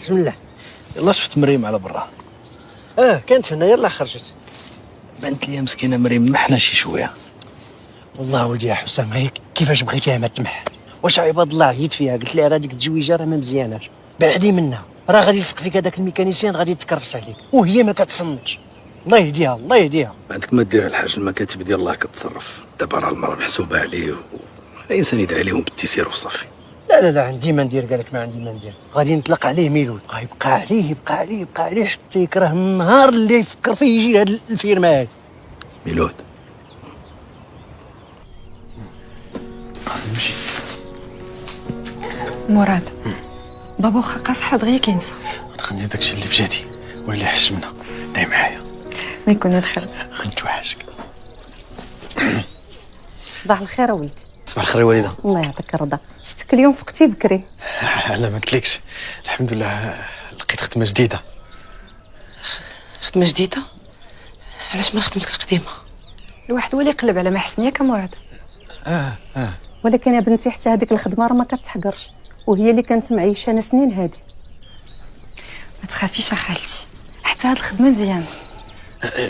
بسم الله. يلا شفت مريم على برا. كانت هنا يلا خرجت. بنت لي مسكينه مريم محنا شي شويه. والله ولدي يا حسام هيك كيفاش بغيتيها ما تمح. واش عباد الله عييت فيها قلت لها راه ديك التزويجه راه ما مزياناش، بعدي منها راه غادي يلصق فيك هذاك الميكانيسيان غادي يتكرفس عليك وهي ما كتصنتش. الله يهديها الله يهديها. بعدك ما دير الحاج، المكاتب ديال الله كتصرف. دابا راه المراه محسوبه عليه الانسان يدعي عليهم بالتيسير وصافي. لا عندي ما ندير، قالك ما عندي ما ندير. غادي نطلق عليه ميلود، يبقى عليه حتى يكره النهار اللي يفكر فيه يجي لهاد الفيرما هادي. ميلود نمشي. مراد بابا واخا قاصحه دغيا كينسى. غندير داكشي اللي في جهتي واللي حشمنا. داي معايا. ما يكون الخير. غنتوحشك. صباح الخير ولدي. صباح الخير والده. الله يعطيك الرضا، شفتك اليوم فقتي بكري. لا ما قلتلكش، الحمد لله لقيت خدمه جديده. خدمه جديده؟ علاش ما خدمتك القديمه؟ الواحد هو اللي يقلب على ما حسن ياك مراد. ولكن يا بنتي حتى هذيك الخدمه راه ما كتحقرش، وهي اللي كانت معيشانا سنين هادي. ما تخافيش اخالتي، حتى هاد الخدمه مزيانه.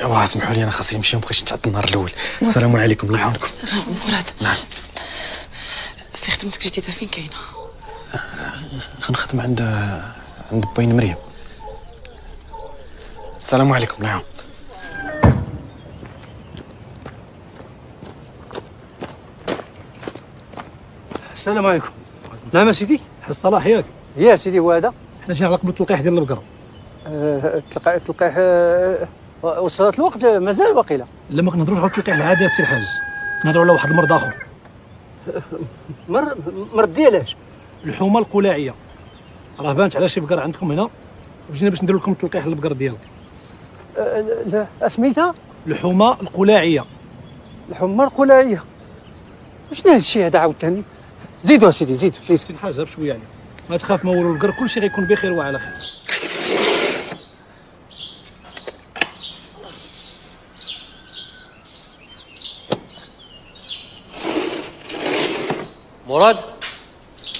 واه سمحوا لي انا خاصني نمشي ومبقيتش نتعطل النهار الاول. السلام عليكم الله يعاونكم. مراد نعم. في خدمتك جديده فين كاينه؟ غنخدم عند باين مريم. السلام عليكم الله يعاون. السلام عليكم. نعم سيدي. حس صلاح ياك؟ يا سيدي هو هذا. حنا جينا على قبل التلقيح ديال البقره. تلقاح وصلت الوقت مازال باقيلا. لا ما كنهضروش على التلقيح العادي السي الحاج، نهضروا على واحد المرض اخر. مرض ديالاش؟ الحومه القلاعيه. راه بانت على شي بقره عندكم هنا وجينا باش نديروا لكم التلقيح للبقر ديالك. لا سميتها الحومه القلاعيه. الحمى القلاعيه. شنو هاد الشيء هذا عاوتاني؟ زيدوا سيدي زيدوا. سي الحاج بشويه يعني ما تخاف، ما والو البقر كلشي غيكون بخير وعلى خير. مراد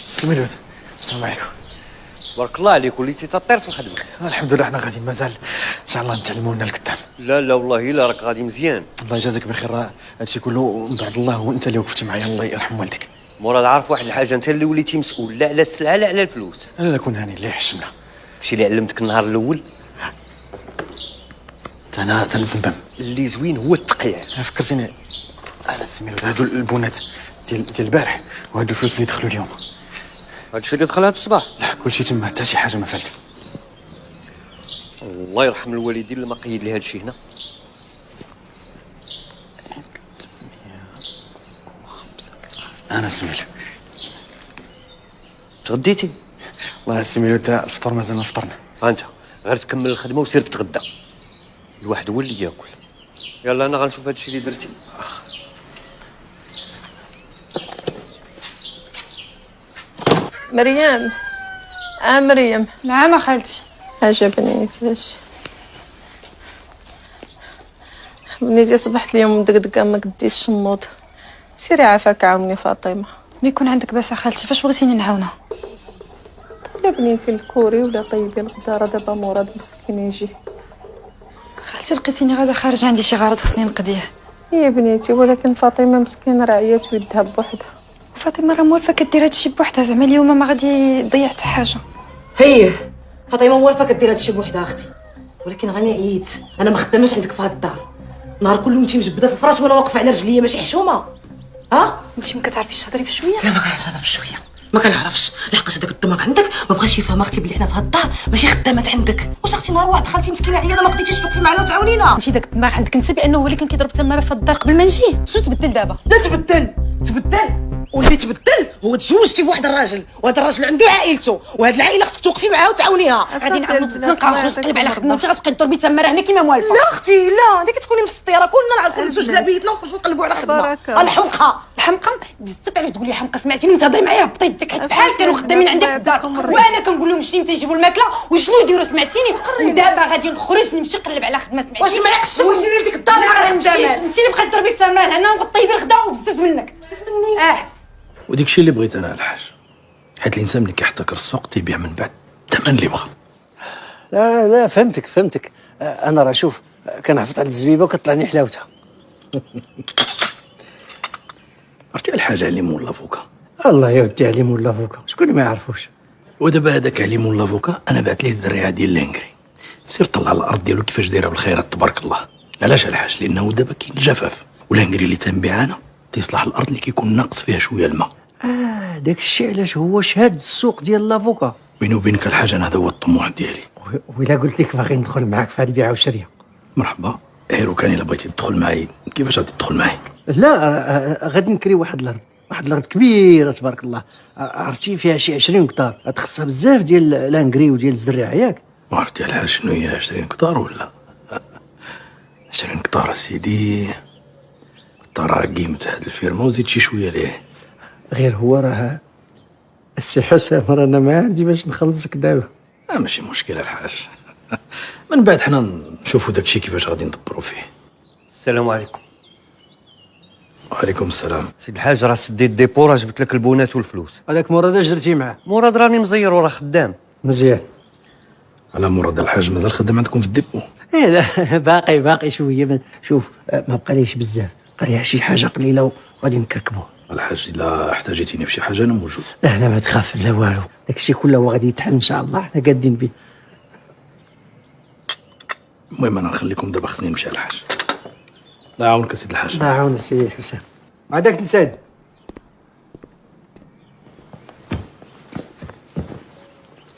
سميلود السلام عليكم. تبارك الله عليك، وليتي تطير في الخدمه. الحمد لله حنا غادي مازال ان شاء الله نتعلموا لنا القدام. لا والله الا راك غادي مزيان. الله يجازيك بخير، راه هادشي كله من بعد الله وانت اللي وقفتي معايا الله يرحم والديك. مراد عارف واحد الحاجه، انت اللي وليتي مسؤول لا على السلعه لا على الفلوس. لا كون هاني اللي يحشمنا. داكشي اللي علمتك النهار الاول. انا تنزنبم اللي زوين هو التقيع. فكرتيني انا سميلود هادو البونات ديال البارح وهادو الفلوس اللي دخلوا اليوم. هادشي اللي دخل هاد الصباح. لا كلشي تما حتى شي حاجه ما فالت. الله يرحم الوالدين اللي ما قيد لي هادشي هنا. انا سميل. تغديتي؟ والله سميلود تا الفطور مازال ما فطرنا. ها انت غير تكمل الخدمه وسير تغدى، الواحد هو اللي ياكل. يلا انا غنشوف هادشي اللي درتي. مريم. مريم. نعم خالتي. عجبني علاش بنيتي صبحت اليوم مدقدقه ما قديتش النوض. سيري عافاك عاوني فاطمه. ما يكون عندك باس خالتي، فاش بغيتيني نعاونها؟ لا بنيتي الكوري ولا طيبي الغداره دابا مراد مسكين يجي. خالتي لقيتيني غادا خارج عندي شي غرض خصني نقضيه. هي بنيتي ولكن فاطمه مسكينه راه عيات ويدها بوحدها. فاطمه راه موالفه كدير هادشي بوحدها، زعما اليوم ما غادي تضيع حتى حاجه. هي فاطمه موالفه كدير هادشي بوحدها اختي، ولكن راني عييت، انا ما خداماش عندك في هاد الدار. نهار كله انت مجبده في الفراش وانا واقفه على رجليا ماشي حشومه. انت ما كتعرفيش تهضري بشويه؟ لا ما كنعرفش هذا بشويه، ما كنعرفش. لحقاش هذاك الدماغ عندك ما بغاش يفهم اختي بلي حنا في هاد الدار ماشي خدامات عندك. واش اختي نهار واحد دخلتي مسكينه عيانه ما قديتيش توقفي معنا وتعاونينا؟ انت داك الدماغ عندك نسى بانه هو اللي كان كيضرب تماره في الدار قبل ما نجي. شنو تبدل دابا؟ لا تبدل واللي تبدل هو تزوجتي بواحد الراجل، وهذا الراجل عنده عائلته، وهاد العائله خصك توقفي معاها وتعاونيها. غادي نعاودو الزنقه ونخرج نقلب على خدمه وانت غتبقي تضربي تماره هنا كيما موالفه. لا اختي لا، انت كتكوني مسطيره، كلنا نعرفوا نزوج لبيتنا ونخرجوا نقلبوا على خدمه. الحمقى بزاف علاش تقول لي حمقى؟ سمعتيني تهضري معايا هبطي يدك حيت بحال كانوا خدامين عندي في الدار وانا كنقول لهم شنو تيجيبوا الماكله وشنو يديروا. سمعتيني؟ ودابا غادي نخرج نمشي نقلب على خدمه. سمعتيني؟ واش ما يقش واش ديري ديك الدار اللي غنمدامات؟ انت اللي بقيت تضربي التمران هنا وغطيبي الغدا وبزز منك. وديك الشيء اللي بغيت انا الحاج، حيت الانسان ملي كيحتكر السوق تيبيع من بعد الثمن اللي بغا. لا لا فهمتك انا راه شوف كنهبط على الزبيبه وكطلعني حلاوتها. عرفتي الحاجه عليم ولا فوكا؟ الله يا ودي عليم ولا فوكا، شكون اللي ما يعرفوش؟ ودابا هذاك عليم ولا فوكا انا بعت ليه الزريعه ديال لانكري، سير طلع الارض ديالو كيفاش دايره بالخيرات تبارك الله. علاش الحاج؟ لانه دابا كاين الجفاف والهنكري اللي تنبيع انا تيصلح الارض اللي كيكون ناقص فيها شويه الماء. داك الشيء علاش هو شاد السوق ديال لافوكا. بيني وبينك الحاج انا هذا هو الطموح ديالي. وإلا قلت لك باغي ندخل معاك في هاد البيعه والشريه. مرحبا، غير كان الا بغيتي تدخل معايا كيفاش غادي تدخل معايا؟ لا غادي نكري واحد الارض كبيره تبارك الله، عرفتي فيها شي 20 كتار، غتخصها بزاف ديال الانكري وديال الزريعه ياك. عرفتي الحاج شنو هي 20 كتار ولا 20 كتار سيدي؟ ترى قيمة هاد الفيرما وزيد شي شويه ليه. غير هو راه السي حسام رانا ما عندي باش نخلصك دابا. ماشي مشكله الحاج، من بعد حنا نشوفوا داكشي كيفاش غادي ندبروا فيه. السلام عليكم. وعليكم السلام. سيد الحاج راه سديت ديبو، راه جبت لك البونات والفلوس. هذاك مراد اش درتي معاه؟ مراد راني مزير وراه خدام. مزيان. على مراد الحاج مازال خدام عندكم في الديبو؟ ايه لا باقي شويه، شوف ما بقاليش بزاف، بقى شي حاجه قليله وغادي نكركبوه. الحاج الا احتاجيتيني في شي حاجه انا موجود. لا ما تخاف لا والو، داكشي كله هو غادي يتحل ان شاء الله، حنا قادين به. المهم انا نخليكم دابا، خصني نمشي الحاج. الله يعاونك سيد الحاج. الله يعاون السي حسام. بعدك تنساد.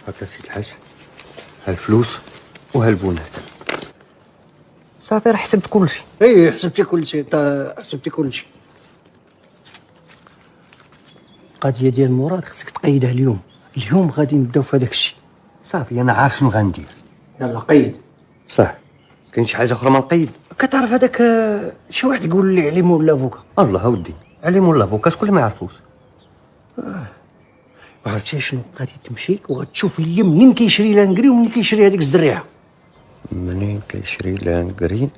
هكا سيد الحاج، هالفلوس وهالبونات. صافي راه حسبت كلشي. ايه حسبتي كل شيء، انت حسبتي كل شيء. القضيه ديال مراد خصك تقيدها اليوم غادي نبداو في هذاك الشيء. صافي انا عارف شنو غندير. يلا قيد. صح. كاين شي حاجه اخرى ما نقيد؟ كتعرف هذاك شي واحد يقول لي عليه ولا فوكا. الله اودي عليم ولا فوكا، شكون اللي ما يعرفوش؟ عرفتي شنو غادي تمشي وغتشوف ليا منين كيشري لانكري ومنين كيشري هذيك الزريعه. منين كيشري لانكري؟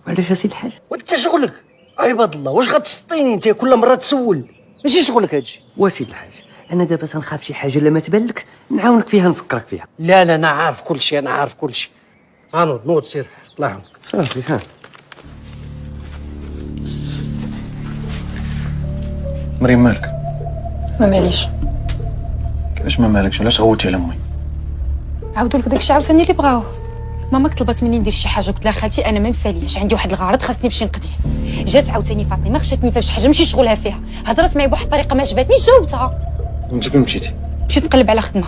علاش اسيدي الحاج؟ وانت شغلك عباد الله، واش غتسطيني انت كل مره تسول؟ ماشي شغلك هادشي. وسيد الحاج انا دابا تنخاف شي حاجه لما تبان لك نعاونك فيها، نفكرك فيها. لا انا عارف كل شيء، انا عارف كل شيء. نوض سير الله يعاونك. صافي ها. مريم مالك؟ ما ماليش. كيفاش ما مالكش؟ علاش غوتي على امي؟ عاودوا لك داكشي عاوتاني اللي بغاوه. ماما طلبت مني ندير شي حاجه، قلت لها خالتي انا ما مسالياش، عندي واحد الغرض خاصني نمشي نقضيه. جات عاوتاني فاطمه خشاتني في شي حاجه ماشي شغلها فيها، هضرت معايا بواحد الطريقه ما عجبتنيش، جاوبتها. وانت فين مشيتي؟ مشيت نقلب على خدمه.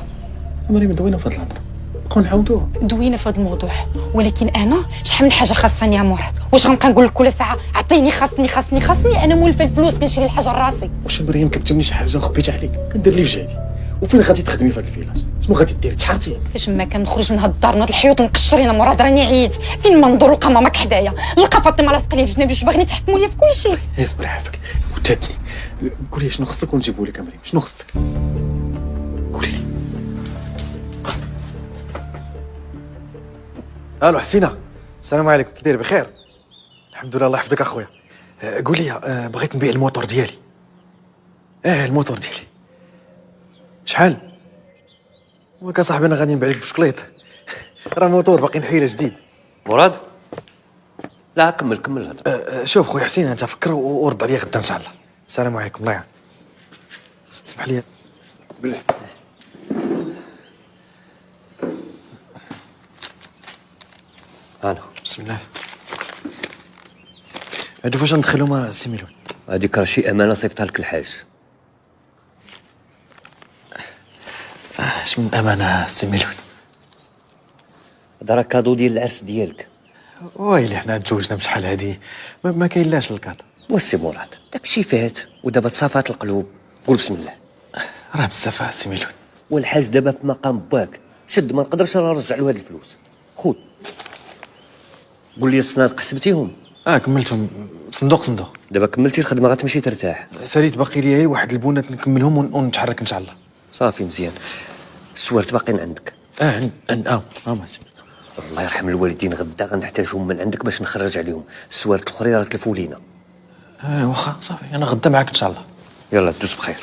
مريم دوينا في هاد الهضره، نبقاو نعاودوها. دوينا في هذا الموضوع، ولكن انا شحال من حاجه خاصني يا مراد، واش غنبقى نقول لك كل ساعه عطيني خاصني؟ انا مولفه الفلوس كنشري الحاجه لراسي. واش مريم طلبتي مني شي حاجه وخبيت عليك؟ كندير اللي في جهدي. وفين غادي تخدمي في هاد الفيلاج؟ شنو غادي ديري؟ تحرتي؟ فاش ما كنخرج من هاد الدار من هاد الحيوط نقشرين مراد، راني عييت. فين ما ندور نلقى ماماك حدايا، نلقى فاطمه لاصقه لي في جنابي، واش باغيني تحكموا لي في كل شيء؟ اصبري عافاك وتاتني. قولي شنو خصك ونجيبوا لك. مريم شنو خصك؟ قولي لي. الو حسينه، السلام عليكم، كي داير؟ بخير الحمد لله، الله يحفظك اخويا. قول لي بغيت نبيع الموتور ديالي. الموتور ديالي شحال؟ وك صاحبي انا غادي نبيع لك بشكليط. راه الموتور باقي نحيله جديد. مراد لا كمل هذا. شوف خويا حسين، انت فكر ورد عليا غدا ان شاء الله. السلام عليكم. الله يعاون. اسمح لي بلاش. انا بسم الله. هادو فاش ندخلهم سي ميلون؟ هذيك راه شي امانه صيفطها لك الحاج. اش من امانه سي ميلون؟ هذا راه كادو ديال العرس ديالك. ويلي حنا تزوجنا بشحال هادي ما كاينلاش الكاطو. وسي مراد داكشي فات ودابا تصافات القلوب. قول بسم الله. راه بزاف سي ميلون. والحاج دابا في مقام باك، شد ما نقدرش انا نرجع له هاد الفلوس. خذ. قول لي الصنادق حسبتيهم؟ كملتهم صندوق. دابا كملتي الخدمه غتمشي ترتاح. ساليت باقي لي واحد البونات نكملهم ونتحرك ان شاء الله. صافي مزيان. السوارت باقيين عندك؟ ما سي. الله يرحم الوالدين، غدا غنحتاجهم من عندك باش نخرج عليهم. السوارت الاخرين راه تلفوا لينا. واخا صافي، انا غدا معاك ان شاء الله. يلا دوز بخير.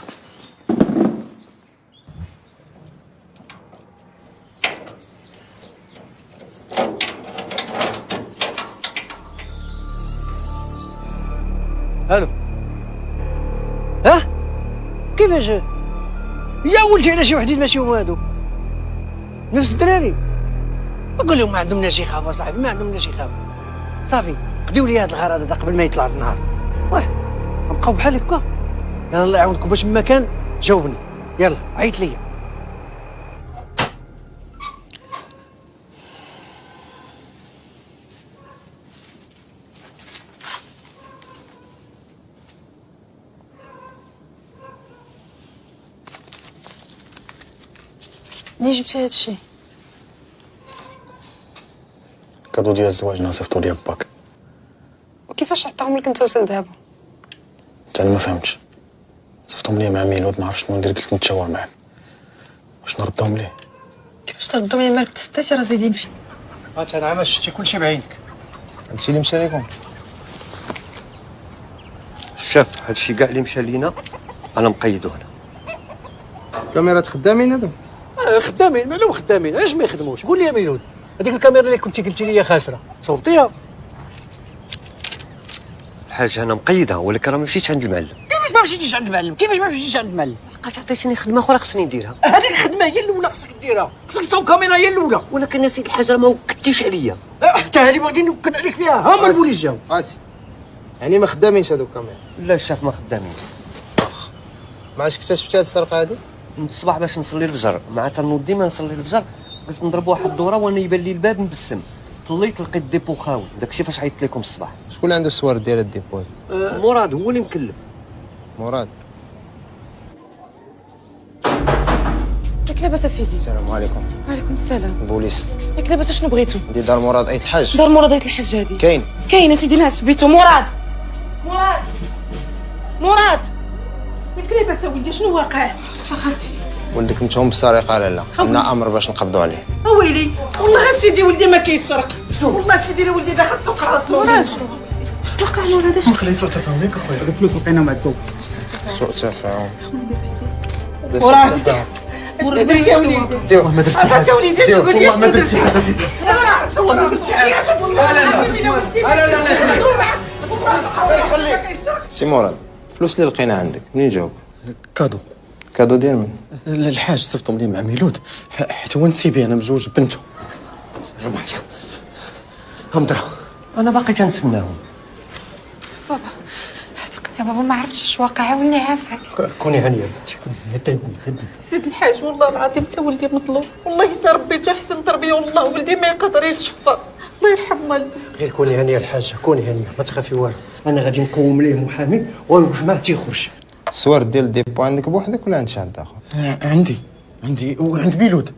الو. ها كيفاش يا ولدي؟ على شي وحدين ماشي هما هادو نفس الدراري. نقول لهم ما عندهمناش يخافوا صاحبي، ما عندهمناش يخافوا. صافي قديو لي هاد الغرض هذا قبل ما يطلع النهار. واه نبقاو بحال هكا. يلا الله يعاونكم باش ما كان جاوبني. يلا عيط ليا. منين جبتي هادشي؟ كادو ديال زواجنا صيفطو ليا باك. وكيفاش عطاهم لك انت وسل دابا؟ انت انا ما فهمتش. صيفطهم ليا مع ميلود، ما عرفتش شنو ندير، قلت نتشاور معاه باش نردهم ليه. كيفاش تردهم لي مالك تستاتي راه زايدين فيه؟ انا عام شتي كلشي بعينك. هادشي اللي مشى لكم. الشاف هادشي كاع اللي مشى لينا انا مقيدو هنا. كاميرات خدامين هادو؟ خدامين معلوم خدامين، علاش ما يخدموش؟ قول لي يا ميلود، هذيك الكاميرا اللي كنتي قلتي لي خاسره صوبتيها؟ الحاج انا مقيدها، ولكن راه ما مشيتش عند المعلم. كيفاش ما مشيتيش عند المعلم؟ كيفاش ما مشيتيش عند المعلم؟ لقاش عطيتيني خدمه اخرى خصني نديرها. هذيك الخدمه هي الاولى خصك ديرها، خصك تصاوب كاميرا هي الاولى. ولكن يا سيدي الحاج راه ما وكدتيش عليا. حتى هذه بغيتي نوكد عليك فيها، ها ما البوليس جاو. قاسي يعني ما خدامينش هادو الكاميرا؟ لا الشاف ما خدامينش. ما عادش اكتشفتي هاد السرقه هادي؟ من الصباح باش نصلي الفجر، مع تنوض ديما نصلي الفجر، قلت نضرب واحد الدوره وانا يبان لي الباب مبسم، طليت لقيت ديبو خاوي، داكشي فاش عيطت لكم الصباح. شكون اللي عنده الصور ديال الديبو هادي؟ مراد هو اللي مكلف. مراد. ياك لاباس اسيدي؟ السلام عليكم. وعليكم السلام. البوليس. ياك لاباس شنو بغيتو؟ دي دار مراد ايت الحاج. دار مراد عيط الحاج هادي كاين اسيدي ناس في بيتو. مراد ياك لاباس اولدي شنو واقع؟ خالتي ولدك متهم بالسرقه لا لا؟ عندنا امر باش نقبضوا عليه. ويلي والله سيدي ولدي ما كيسرق. والله سيدي لا ولدي داخل سوق راسو. مراد شنو وقع؟ مراد اش خلي سوء تفاهم ياك اخويا. هذوك الفلوس لقينا مع الدوق. سوء تفاهم. مراد مراد درتي يا وليدي؟ ديوه ما درت شي حاجه. وليدي اش قول لي؟ ما درت شي حاجه. والله ما درت شي حاجه. سي مراد، الفلوس اللي لقينا عندك منين جاوب؟ كادو. كادو ديال من؟ الحاج صيفطهم لي مع ميلود، حيت هو نسيبي انا مزوج بنته. السلام عليكم. هم درا انا باقي تنسناهم. بابا يا بابا ما عرفتش اش واقع، عاوني عافاك. كوني هانيه بنتي، كوني هانيه. تهدني سيد الحاج والله العظيم تا ولدي مظلوم، والله حتى ربيتو احسن تربيه، والله ولدي ما يقدر يشفر، الله يرحم والدي. غير كوني هانيه الحاجه، كوني هانيه ما تخافي والو. انا غادي نقوم ليه محامي ونوقف معاه تيخرج. الصور ديال الديبو عندك بوحدك ولا عند شي حد اخر؟ عندي وعند ميلود،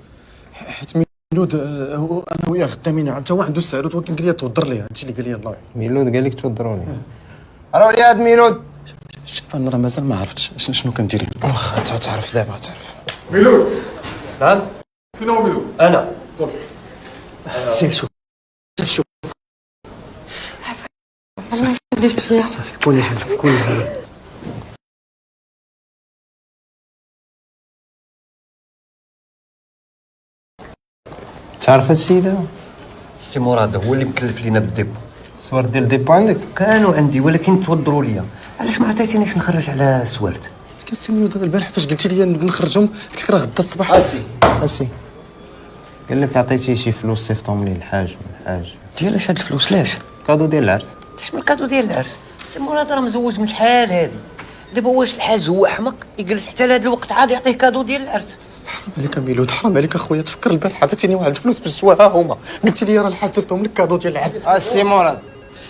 حيت ميلود انا وياه خدامين، حتى هو عنده السعرات، ولكن قال لي توضر ليه. هادشي اللي قال لي الله. ميلود قال لك تودروا لي. راه ولي هاد ميلود. شوف انا راه مازال ما عرفتش شنو كندير. واخا انت تعرف دابا تعرف. ميلود. نعم. فين هو ميلود؟ انا سير شوف صافي كوني هانيه، كوني هانيه. تعرف هاد السيد هذا؟ السي مراد هو اللي مكلف لينا بالديبو. الصور ديال الديبو عندك؟ كانوا عندي ولكن توضروا ليا. علاش ما عطيتينيش نخرج على سوارت؟ السي ميلود البارح فاش قلتي لي نخرجهم، قلت لك راه غدا الصباح. اسي قال لك عطيتيه شي فلوس صيفطهم لي الحاج من الحاج. ديالاش هاد الفلوس لاش؟ كادو ديال العرس. اش من الكادو ديال العرس؟ السي مراد راه مزوج من شحال هادي. دابا واش الحاج هو احمق يجلس حتى لهاد الوقت عاد يعطيه كادو ديال العرس؟ حرام عليك ميلود، حرام عليك اخويا. تفكر البارح عطيتيني واحد الفلوس باش ها هما، قلتي لي راه الحاج صيفطهم لك كادو ديال العرس. السي مراد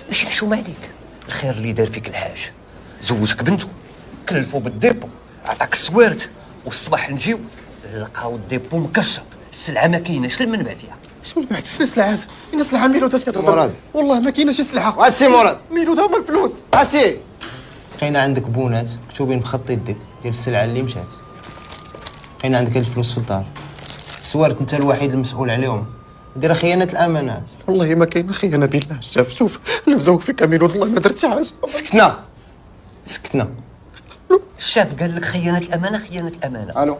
ماشي حشومه عليك، الخير اللي دار فيك الحاج زوجك بنته، كلفو بالديبو، عطاك السوارت، والصباح نجيو نلقاو الديبو مكسر، السلعه ما كايناش من بعديها. شنو بعد شنو سلعات؟ إن سلعه ميلود اش كتهضر؟ مراد. والله ما كاينه شي سلعه. السي مراد ميلود هما الفلوس. اسي لقينا عندك بونات مكتوبين بخط يدك ديال السلعه اللي مشات. لقينا عندك الفلوس في الدار، السوارت انت الوحيد المسؤول عليهم. دير خيانه الامانات. والله ما كاين خيانه بالله. شوف انا مزوق فيك ميلود، والله ما درت شي حاجه. سكتنا الشاف قال لك خيانه الامانه، خيانه الامانه. الو